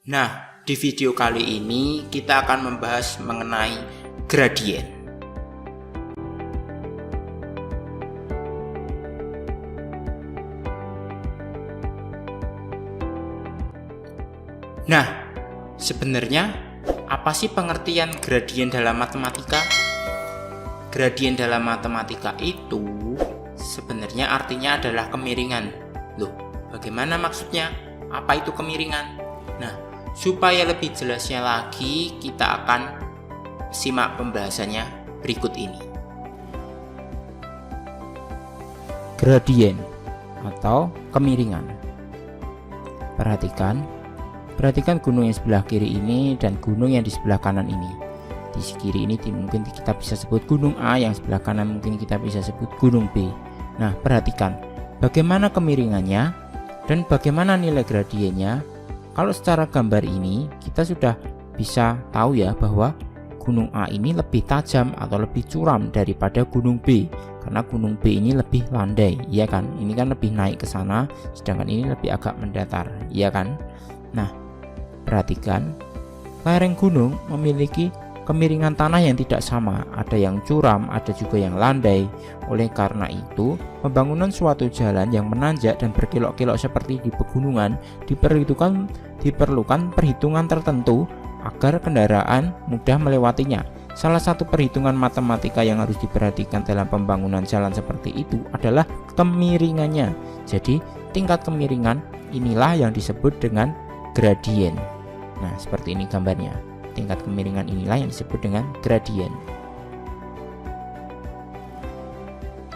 Nah, di video kali ini kita akan membahas mengenai gradien. Nah, sebenarnya apa sih pengertian gradien dalam matematika? Gradien dalam matematika itu sebenarnya artinya adalah kemiringan. Loh, bagaimana maksudnya? Apa itu kemiringan? Nah, supaya lebih jelasnya lagi, kita akan simak pembahasannya berikut ini. Gradien atau kemiringan. Perhatikan gunung yang sebelah kiri ini dan gunung yang di sebelah kanan ini. Di kiri ini mungkin kita bisa sebut gunung A, yang sebelah kanan mungkin kita bisa sebut gunung B. Nah, perhatikan bagaimana kemiringannya dan bagaimana nilai gradiennya. Kalau secara gambar ini kita sudah bisa tahu ya bahwa gunung A ini lebih tajam atau lebih curam daripada gunung B, karena gunung B ini lebih landai, iya kan? Ini kan lebih naik ke sana, sedangkan ini lebih agak mendatar, iya kan? Nah, perhatikan lereng gunung memiliki kemiringan tanah yang tidak sama, ada yang curam, ada juga yang landai. Oleh karena itu, pembangunan suatu jalan yang menanjak dan berkelok-kelok seperti di pegunungan diperlukan perhitungan tertentu agar kendaraan mudah melewatinya. Salah satu perhitungan matematika yang harus diperhatikan dalam pembangunan jalan seperti itu adalah kemiringannya. Jadi, tingkat kemiringan inilah yang disebut dengan gradien. Nah, seperti ini gambarnya. Tingkat kemiringan inilah yang disebut dengan gradien.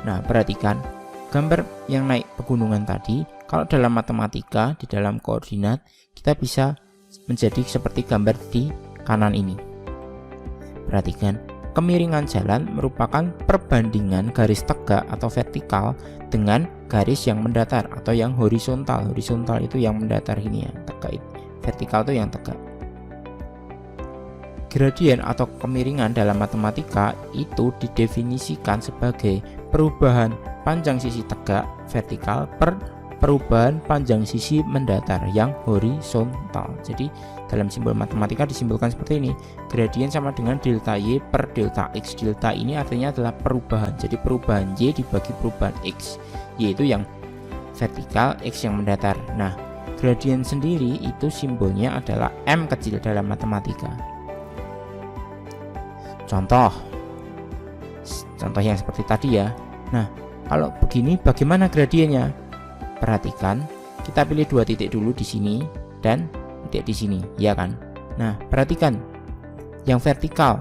Nah, perhatikan gambar yang naik pegunungan tadi. Kalau dalam matematika, di dalam koordinat, kita bisa menjadi seperti gambar di kanan ini. Perhatikan, kemiringan jalan merupakan perbandingan garis tegak atau vertikal dengan garis yang mendatar atau yang horizontal. Horizontal itu yang mendatar ini ya, tegak. Vertikal itu yang tegak. Gradien atau kemiringan dalam matematika itu didefinisikan sebagai perubahan panjang sisi tegak vertikal per perubahan panjang sisi mendatar yang horizontal. Jadi dalam simbol matematika disimbolkan seperti ini. Gradien sama dengan delta Y per delta X. Delta ini artinya adalah perubahan. Jadi perubahan Y dibagi perubahan X. Y itu yang vertikal, X yang mendatar. Nah, gradien sendiri itu simbolnya adalah M kecil dalam matematika. Contoh yang seperti tadi ya. Nah, kalau begini bagaimana gradiennya? Perhatikan, kita pilih dua titik dulu di sini dan titik di sini, ya kan? Nah, perhatikan yang vertikal.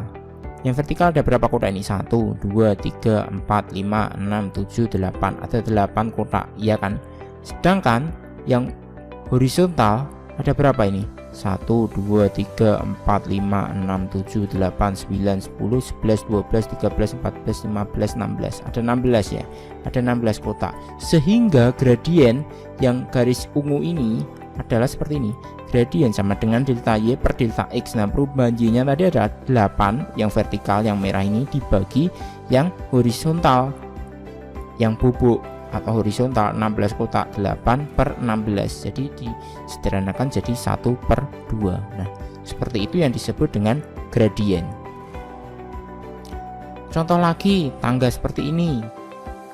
Yang vertikal ada berapa kotak ini? 1, 2, 3, 4, 5, 6, 7, 8. Ada 8 kotak, ya kan? Sedangkan yang horizontal ada berapa ini? 1, 2, 3, 4, 5, 6, 7, 8, 9, 10, 11, 12, 13, 14, 15, 16. Ada 16 ya. Ada 16 kotak. Sehingga gradien yang garis ungu ini adalah seperti ini. Gradien sama dengan delta Y per delta X. Nah, perubahan Y-nya tadi ada 8 yang vertikal, yang merah ini dibagi yang horizontal, yang bubuk atau horizontal 16 kotak, 8 per 16. Jadi disederhanakan jadi 1 per 2. Nah, seperti itu yang disebut dengan gradien. Contoh lagi, tangga seperti ini.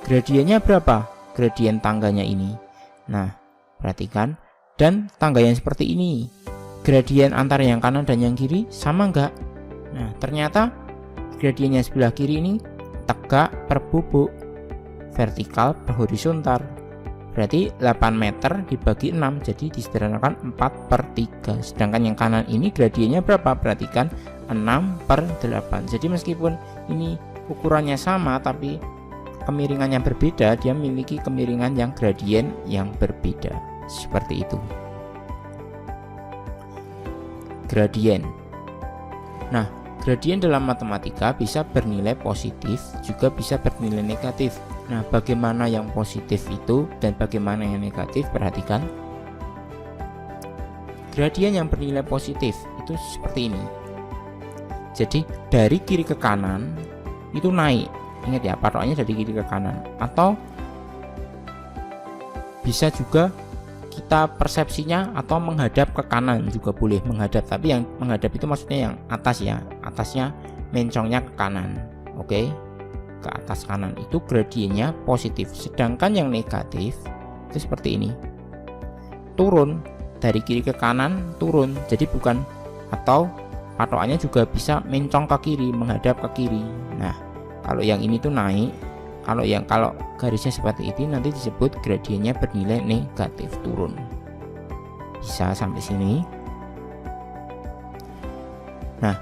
Gradiennya berapa? Gradien tangganya ini. Nah, perhatikan. Dan tangga yang seperti ini, gradien antara yang kanan dan yang kiri sama enggak? Nah, ternyata gradiennya sebelah kiri ini tegak per bubuk, vertikal per horizontal. Berarti 8 meter dibagi 6, jadi disederhanakan 4 per 3. Sedangkan yang kanan ini gradiennya berapa? Perhatikan, 6 per 8. Jadi meskipun ini ukurannya sama tapi kemiringannya berbeda, dia memiliki kemiringan yang gradien yang berbeda. Seperti itu. Gradien. Nah, gradien dalam matematika bisa bernilai positif, juga bisa bernilai negatif. Nah, bagaimana yang positif itu dan bagaimana yang negatif? Perhatikan. Gradien yang bernilai positif itu seperti ini. Jadi dari kiri ke kanan itu naik. Ingat ya, patoknya dari kiri ke kanan. Atau bisa juga kita persepsinya atau menghadap ke kanan juga boleh menghadap, tapi yang menghadap itu maksudnya yang atas ya, atasnya mencongnya ke kanan. Oke, ke atas kanan itu gradiennya positif, sedangkan yang negatif itu seperti ini, turun dari kiri ke kanan, turun. Jadi bukan, atau patokannya juga bisa mencong ke kiri, menghadap ke kiri. Nah, kalau yang ini tuh naik, kalau garisnya seperti itu nanti disebut gradiennya bernilai negatif, turun. Bisa sampai sini. Nah,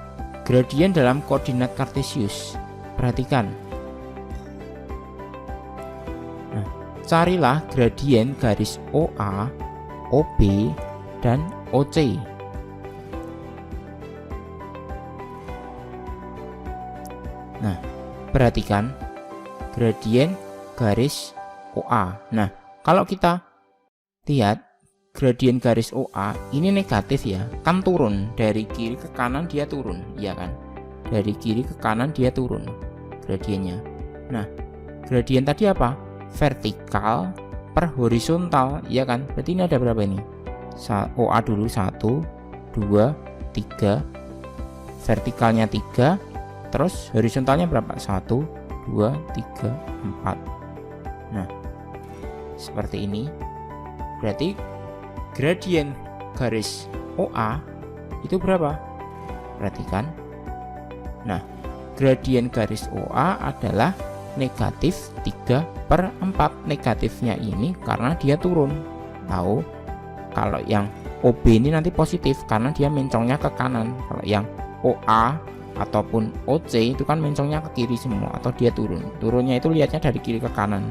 gradien dalam koordinat kartesius, perhatikan. Nah, carilah gradien garis OA, OB, dan OC. Nah, perhatikan gradien garis OA. Nah, kalau kita lihat gradien garis OA ini negatif ya, kan turun dari kiri ke kanan, dia turun, ya kan? Dari kiri ke kanan dia turun gradiennya. Nah, gradien tadi apa? Vertikal per horizontal, ya kan? Berarti ini ada berapa ini? OA dulu 1, 2, 3, vertikalnya 3, terus horizontalnya berapa? 1, 2, 3, 4. Nah, seperti ini. Berarti gradien garis OA itu berapa? Perhatikan. Nah, gradien garis OA adalah negatif 3/4. Negatifnya ini karena dia turun. Tahu? Kalau yang OB ini nanti positif karena dia mencongnya ke kanan. Kalau yang OA ataupun OC itu kan mencongnya ke kiri semua, atau dia turun. Turunnya itu lihatnya dari kiri ke kanan.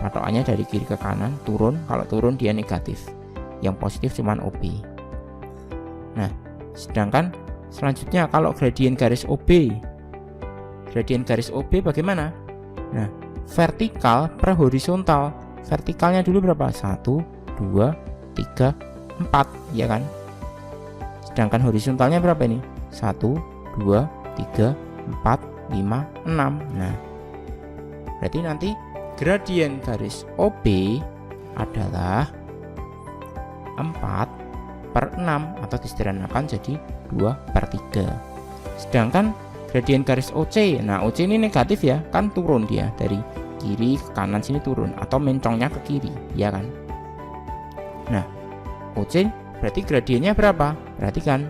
Patokannya dari kiri ke kanan, turun. Kalau turun dia negatif. Yang positif cuman OB. Nah, sedangkan selanjutnya kalau gradien garis OB. Gradien garis OB bagaimana? Nah, vertikal per horizontal. Vertikalnya dulu berapa? 1, 2, 3, 4, ya kan? Sedangkan horizontalnya berapa ini? 1, 2, 3, 4, 5, 6. Nah, berarti nanti gradien garis OB adalah 4/6 atau disederhanakan jadi 2/3. Sedangkan gradien garis OC, nah OC ini negatif ya, kan turun dia dari kiri ke kanan sini turun atau mencongnya ke kiri, ya kan? Nah, OC berarti gradiennya berapa? Perhatikan.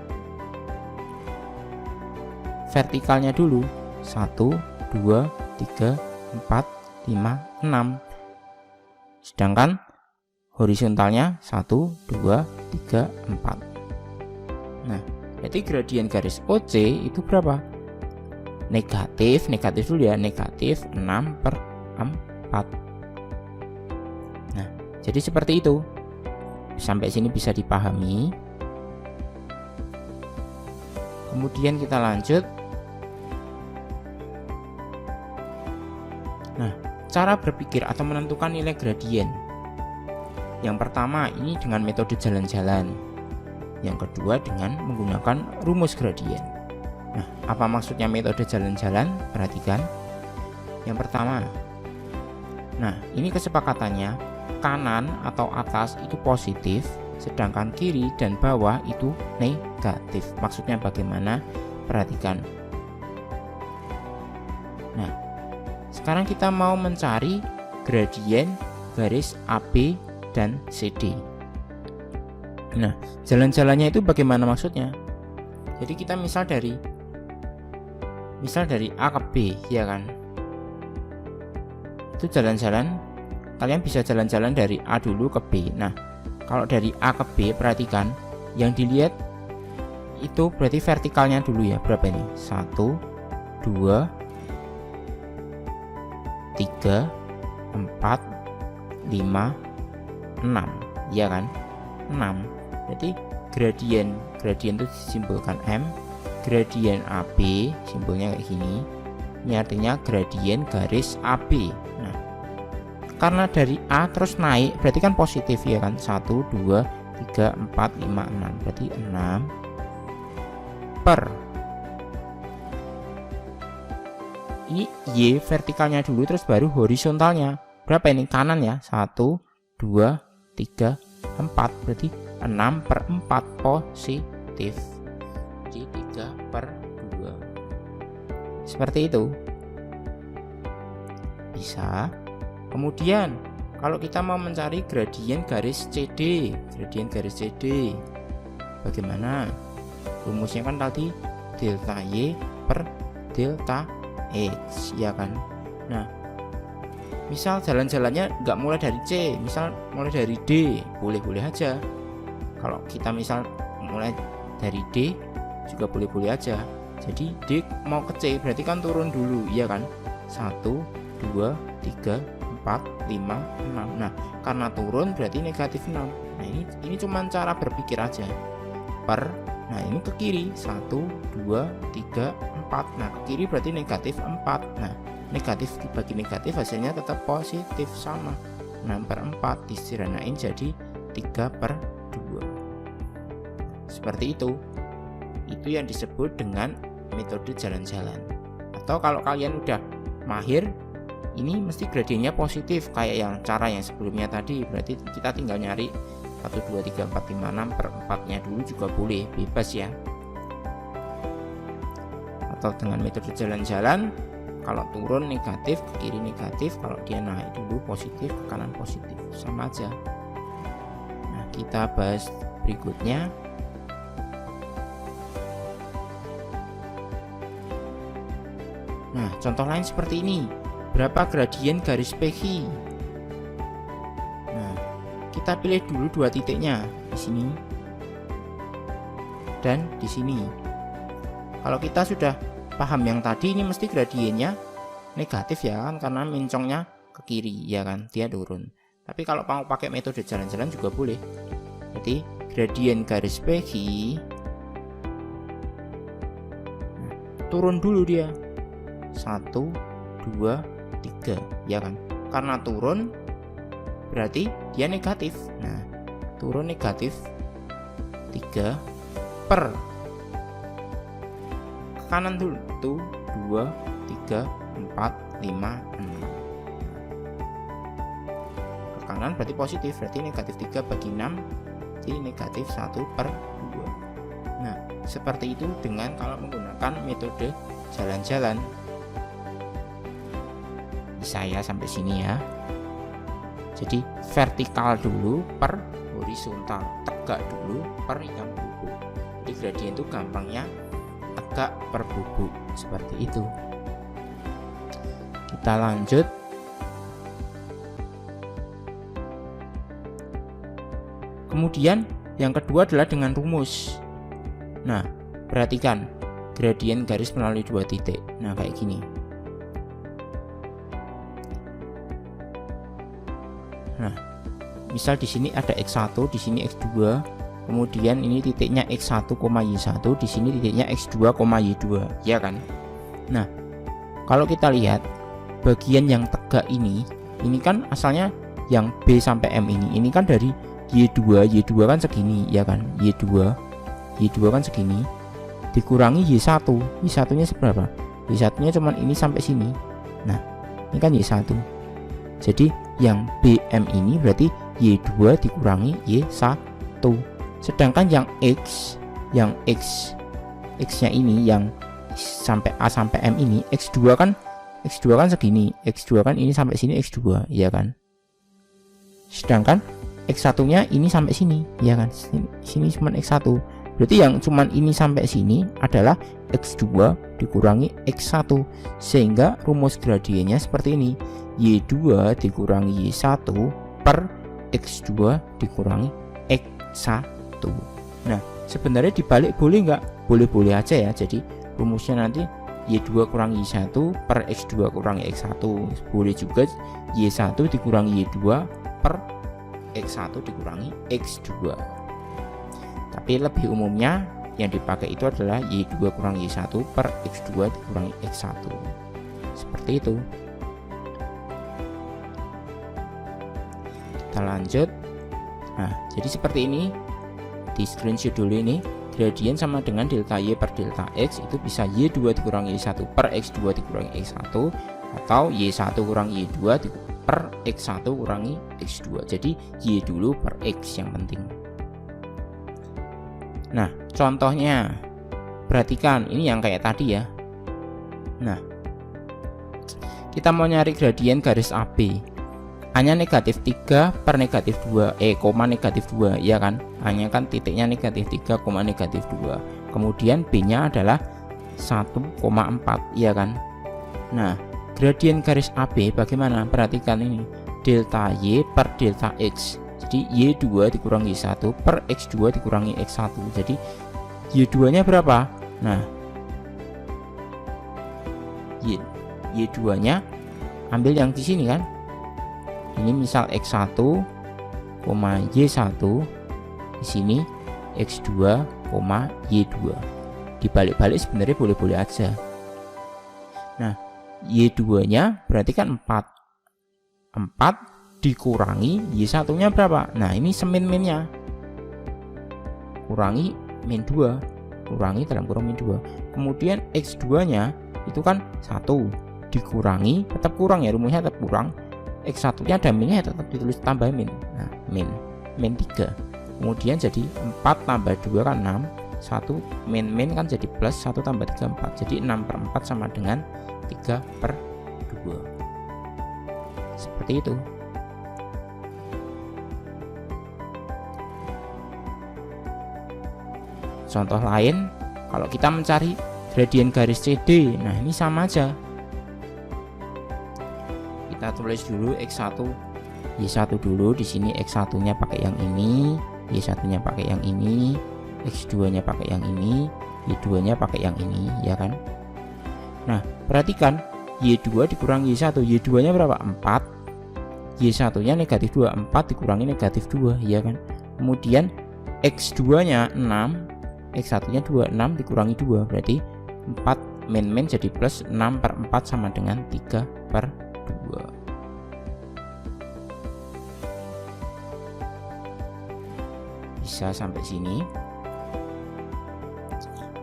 Vertikalnya dulu 1, 2, 3, 4, 5, 6. Sedangkan horizontalnya 1, 2, 3, 4. Nah, berarti gradien garis OC itu berapa? Negatif dulu ya, negatif 6/4. Nah, jadi seperti itu. Sampai sini bisa dipahami. Kemudian kita lanjut. Nah, cara berpikir atau menentukan nilai gradien. Yang pertama ini dengan metode jalan-jalan. Yang kedua dengan menggunakan rumus gradien. Nah, apa maksudnya metode jalan-jalan? Perhatikan. Yang pertama. Nah, ini kesepakatannya kanan atau atas itu positif, sedangkan kiri dan bawah itu negatif. Maksudnya bagaimana? Perhatikan. Nah, sekarang kita mau mencari gradien garis AB dan CD. Nah, jalan-jalannya itu bagaimana maksudnya? Jadi kita misal dari A ke B, ya kan? Itu jalan-jalan, kalian bisa jalan-jalan dari A dulu ke B. Nah, kalau dari A ke B, perhatikan yang dilihat itu berarti vertikalnya dulu ya. Berapa ini? 1, 2, 3, 4, 5, 6, ya kan? 6. Berarti gradien itu disimbolkan M. Gradien AB simbolnya kayak gini. Ini artinya gradien garis AB. Nah, karena dari A terus naik berarti kan positif ya kan? 1, 2, 3, 4, 5, 6. Berarti 6 per ini Y vertikalnya dulu terus baru horizontalnya. Berapa ini? Kanan ya. 1, 2, 3, 4, berarti 6/4 positif. Jadi 3/2. Seperti itu. Bisa. Kemudian kalau kita mau mencari gradien garis CD, bagaimana? Rumusnya kan tadi delta Y per delta X, ya kan? Nah, misal jalan-jalannya nggak mulai dari C, misal mulai dari D, boleh-boleh aja. Kalau kita misal mulai dari D juga boleh-boleh aja. Jadi D mau ke C berarti kan turun dulu, iya kan? 1, 2, 3, 4, 5, 6. Nah, karena turun berarti negatif 6. Nah, ini cuma cara berpikir aja. Nah, ini ke kiri 1, 2, 3, 4. Nah, ke kiri berarti negatif 4. Nah, negatif dibagi negatif hasilnya tetap positif, sama 6/4 disederhanain jadi 3/2. Seperti itu. Itu yang disebut dengan metode jalan-jalan. Atau kalau kalian udah mahir, ini mesti gradiennya positif kayak yang cara yang sebelumnya tadi. Berarti kita tinggal nyari 1, 2, 3, 4, 5, 6/4 nya dulu juga boleh, bebas ya. Atau dengan metode jalan-jalan, kalau turun negatif ke kiri negatif, kalau dia naik dulu positif ke kanan positif, sama aja. Nah, kita bahas berikutnya. Nah, contoh lain seperti ini. Berapa gradien garis PQ? Nah, kita pilih dulu dua titiknya di sini dan di sini. Kalau kita sudah paham yang tadi, ini mesti gradiennya negatif ya kan, karena mincongnya ke kiri ya kan, dia turun. Tapi kalau mau pakai metode jalan-jalan juga boleh. Jadi gradien garis PQ, nah, turun dulu dia 1, 2, 3 ya kan, karena turun berarti dia negatif. Nah, turun negatif 3 per ke kanan dulu tuh 2, 3, 4, 5, 6. Ke kanan berarti positif, berarti negatif 3 bagi 6 jadi negatif 1/2. Nah, seperti itu dengan kalau menggunakan metode jalan-jalan. Bisa ya sampai sini ya. Jadi vertikal dulu per horizontal, tegak dulu per yang bubuk. Jadi gradien itu gampangnya tegak per bubuk, seperti itu. Kita lanjut. Kemudian yang kedua adalah dengan rumus. Nah, perhatikan gradien garis melalui dua titik. Nah, kayak gini. Nah, misal di sini ada x1, di sini x2, kemudian ini titiknya x1, y1, di sini titiknya x2, y2, ya kan? Nah, kalau kita lihat bagian yang tegak ini kan asalnya yang B sampai M ini kan dari Y2 kan segini, ya kan? Y2 kan segini dikurangi Y1 nya seberapa? Y1 nya cuman ini sampai sini. Nah, ini kan Y1. Jadi yang BM ini berarti Y2 dikurangi Y1. Sedangkan yang X nya ini yang sampai A sampai M ini X2 kan segini. X2 kan ini sampai sini X2, ya kan? Sedangkan X1 nya ini sampai sini, ya kan? Sini cuma X1. Berarti yang cuman ini sampai sini adalah X2 dikurangi X1, sehingga rumus gradiennya seperti ini. Y2 dikurangi Y1 per X2 dikurangi X1. Nah, sebenarnya dibalik boleh nggak? Boleh-boleh aja ya. Jadi rumusnya nanti Y2 kurangi Y1 per X2 kurangi X1. Boleh juga Y1 dikurangi Y2 per X1 dikurangi X2. Tapi lebih umumnya yang dipakai itu adalah Y2 kurangi Y1 per X2 dikurangi X1. Seperti itu. Kita lanjut. Nah, jadi seperti ini. Di screenshot dulu ini. Gradien sama dengan delta Y per delta X itu bisa Y2 dikurangi Y1 per X2 dikurangi X1, atau Y1 kurangi Y2 per X1 kurangi X2. Jadi Y dulu per X yang penting. Nah, contohnya perhatikan ini yang kayak tadi ya. Nah, kita mau nyari gradien garis AB. A-nya negatif 3 per negatif 2, koma negatif 2, ya kan? A-nya kan titiknya negatif 3, koma negatif 2. Kemudian B-nya adalah 1,4, ya kan? Nah, gradien garis AB bagaimana? Perhatikan ini, delta Y per delta X. Jadi Y2 dikurangi Y1 per X2 dikurangi X1. Jadi Y2 nya berapa? Nah, Y2 nya ambil yang di sini kan. Ini misal X1, Y1, di sini X2, Y2. Dibalik-balik sebenarnya boleh-boleh aja. Nah, Y2 nya berarti kan 4 dikurangi Y1 nya berapa? Nah, ini semin-minnya kurangi min 2, kurangi dalam kurung min 2. Kemudian X2 nya itu kan 1 dikurangi, tetap kurang ya, rumusnya tetap kurang. X1 nya ada minnya tetap ditulis tambah min. Nah, min 3. Kemudian jadi 4 tambah 2 kan 6. 1 min kan jadi plus, 1 tambah 3 4. Jadi 6/4 sama dengan 3/2. Seperti itu. Contoh lain, kalau kita mencari gradien garis CD, nah ini sama aja. Kita tulis dulu X1, Y1 dulu. Di sini X1-nya pakai yang ini, Y1-nya pakai yang ini, X2-nya pakai yang ini, Y2-nya pakai yang ini, ya kan? Nah, perhatikan Y2 dikurangi Y1, Y2-nya berapa? 4. Y1-nya negatif 2, 4 dikurangi negatif 2, ya kan? Kemudian X2-nya 6, X1-nya 2, 6 dikurangi 2, berarti 4 min jadi plus, 6/4 sama dengan 3/2. Bisa sampai sini.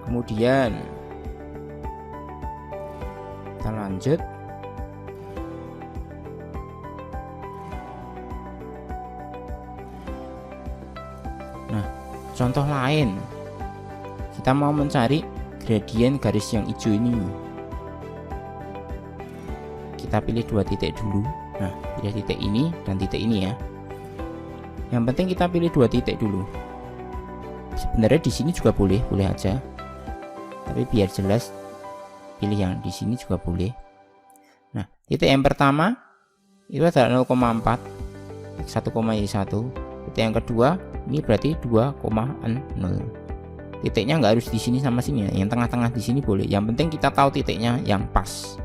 Kemudian kita lanjut. Nah, contoh lain, kita mau mencari gradien garis yang hijau ini. Kita pilih 2 titik dulu. Nah, pilih titik ini dan titik ini ya. Yang penting kita pilih 2 titik dulu. Sebenarnya di sini juga boleh aja. Tapi biar jelas, pilih yang di sini juga boleh. Nah, titik yang pertama itu adalah 0,4, X1, Y1. Titik yang kedua ini berarti 2,0. Titiknya nggak harus di sini sama sini ya. Yang tengah-tengah di sini boleh. Yang penting kita tahu titiknya yang pas.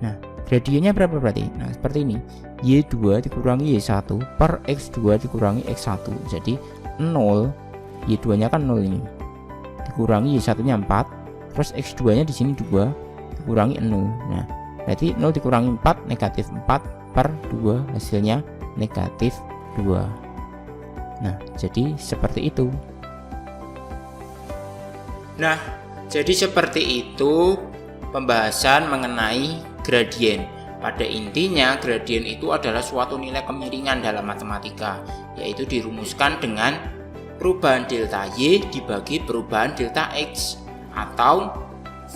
Nah, gradiennya berapa berarti? Nah, seperti ini. Y2 dikurangi Y1 per X2 dikurangi X1. Jadi 0, Y2 nya kan 0 ini. Dikurangi Y1 nya 4, terus X2 nya di sini 2 dikurangi 0. Nah, berarti 0 dikurangi 4 negatif 4/2, hasilnya negatif 2. Nah, jadi seperti itu. Nah, jadi seperti itu pembahasan mengenai gradien. Pada intinya, gradien itu adalah suatu nilai kemiringan dalam matematika, yaitu dirumuskan dengan perubahan delta Y dibagi perubahan delta X atau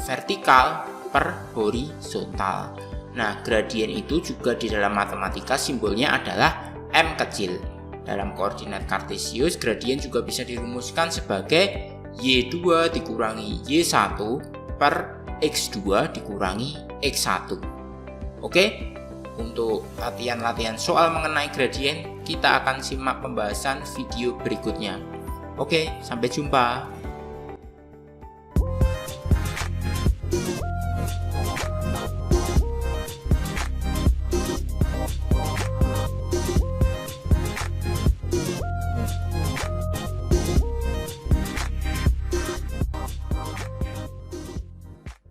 vertikal per horizontal. Nah, gradien itu juga di dalam matematika simbolnya adalah M kecil. Dalam koordinat kartesius, gradien juga bisa dirumuskan sebagai Y2 dikurangi Y1 per X2 dikurangi X1. Oke, untuk latihan-latihan soal mengenai gradien, kita akan simak pembahasan video berikutnya. Oke, sampai jumpa.